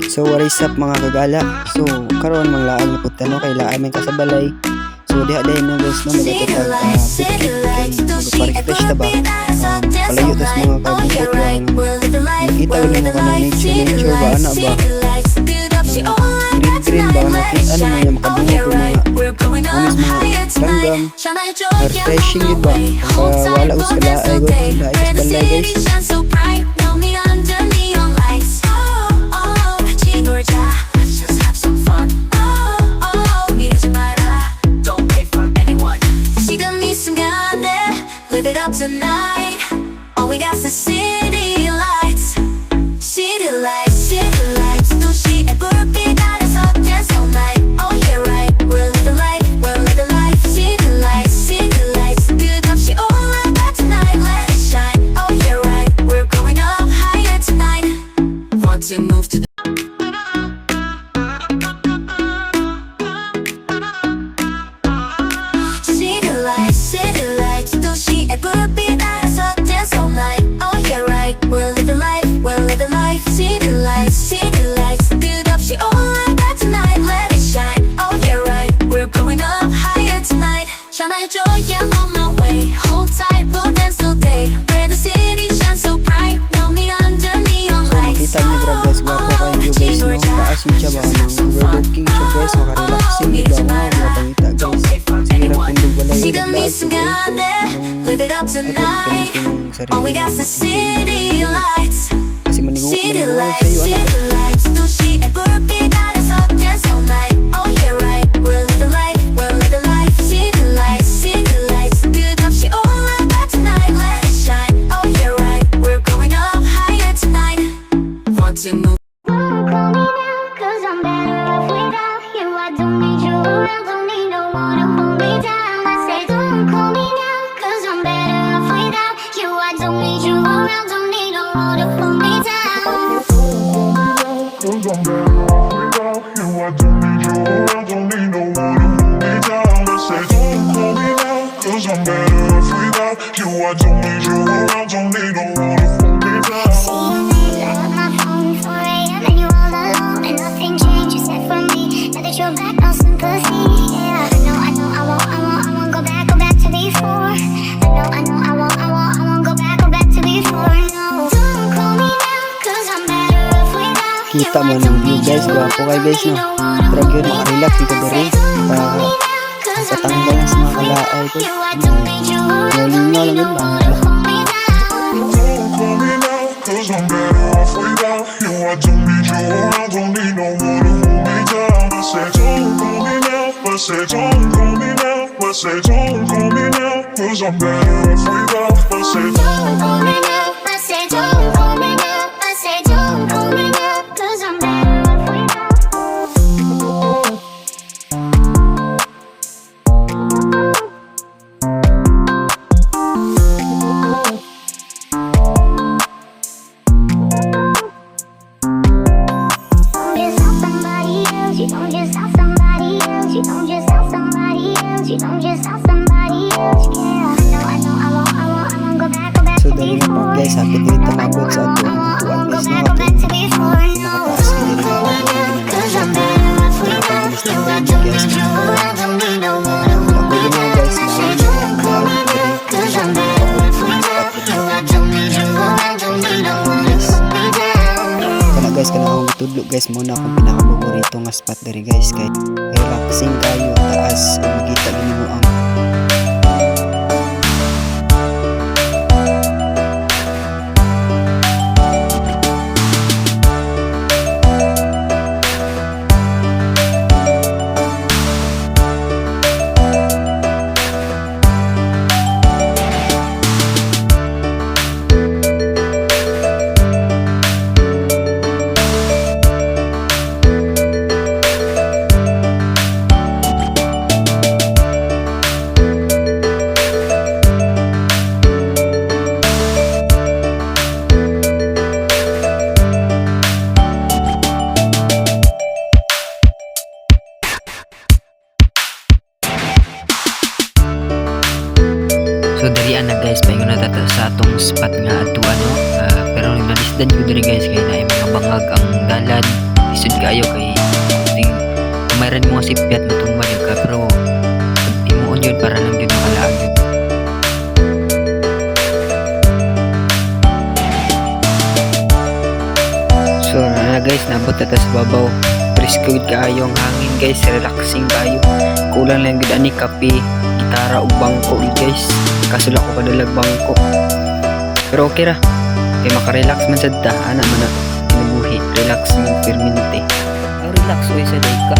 So what is up mga kagala? So karon manglaag na pud kay laay man kasabalay. So diha day na guys no mag-refresh ta ba? Palayo tas mga kabukot lang. Nakita ko mo kana nature ba ana ba? Green ba na ano mo yung makabungo ko mga unis mga langgam. Refreshing yun ba? Wala us kala ay go laay kasabalay guys. Live it up tonight. All we got's the city lights. City lights, city lights. No she ever be got us up dance all night. Oh yeah right, we'll live the light, we'll live the life. City lights, city lights. Good up, she all like that tonight. Let it shine. Oh yeah right, we're going up higher tonight. Want to move to the city lights, city lights. No she ever be got us up dance all night. Oh yeah right, we'll live the life, we'll live the life. City lights, city lights. Good up, she all like that tonight. Let it shine. Oh yeah right, we're going up higher tonight. Shine like joy, yeah, I'm on my way. Hold tight, we'll dance all day. Where the city shines so bright. Know me under neon lights. Kita niyo grab guys, gwapo kayo guys no. Taas yung siya ba ng overlooking siya guys, makarelaxing ba mga pangita guys. Sige ra kung walay. See the missing got there. Live it up tonight. All we got's the city lights. City lights, city lights. No she ever be got us up dance all night. Oh yeah right, we'll live the life, we'll live the life. City lights, city lights. Good up, she all like that tonight. Let it shine. Oh yeah right, we're going up higher tonight. Want to move. Don't call me now, 'cause I'm better off without you. I don't need you around, don't need no one to hold me down. I say don't call me now, 'cause I'm better off without you. I don't need you around, don't need no one to hold me down. Cause I'm better off without you. I don't need you around, don't need no one to hold me down. I say don't call me now, 'cause I'm better off without you. I don't need you around, don't need no one to hold me down. See you later, I left my phone 4 a.m. and you're all alone and nothing changed except for me. Now that you're back, no sympathy. Yeah, I won't go back to before. I won't go back to before. No, don't call me now, 'cause I'm better off without you. Kita mo ng view guys, gwapo kayo guys no. Drag yun, makarelax dito diri. Patanggal sa mga kalaay ko. Nalingaw lang yun ba? Don't call me now, 'cause I'm better off without you. I don't need you around, don't need no one to hold me down. I say don't call me now, I say don't call me now, I say don't call me now, 'cause I'm better off without. I say don't call me now, I say don't call me now, I say don't call me now, 'cause I'm better off without. You don't just have somebody else, you don't just have somebody else, you don't just have somebody else, yeah. I know, I won't go back So to dali na before. pa guys, hapit dito mabot sa ato ang tuwan guys no. Nakataas ka din ang ato ang ginagawa. Nakapabilis ng video guys. Pwede mo guys, maraming kana guys, kana akong itudlo guys, muna akong pinakapaborito nga spot diri guys, kay relaxing kayo, taas ang makita nimo ang So dirian na guys, paingon na tata sa atong spot nga ato ano. Pero nalisdan ko diri guys kay naay mga bangag ang dalan. isod kayo kay ting mayroon mo sipyat matumba yun ka pero imuon yun para lang yun nakalaan yun. So na guys, nabot na ta sa babaw. Presko gid kaayo ang hangin guys, relaxing kayo. Kulang lang gid ani kape, gitara ug bangko guys. Kaso lang ko kadalag bangko. Pero okay ra. Kay makarelax man sad ta, ana man na kinabuhi. Relax mo permanente. Relax oy sa day ka.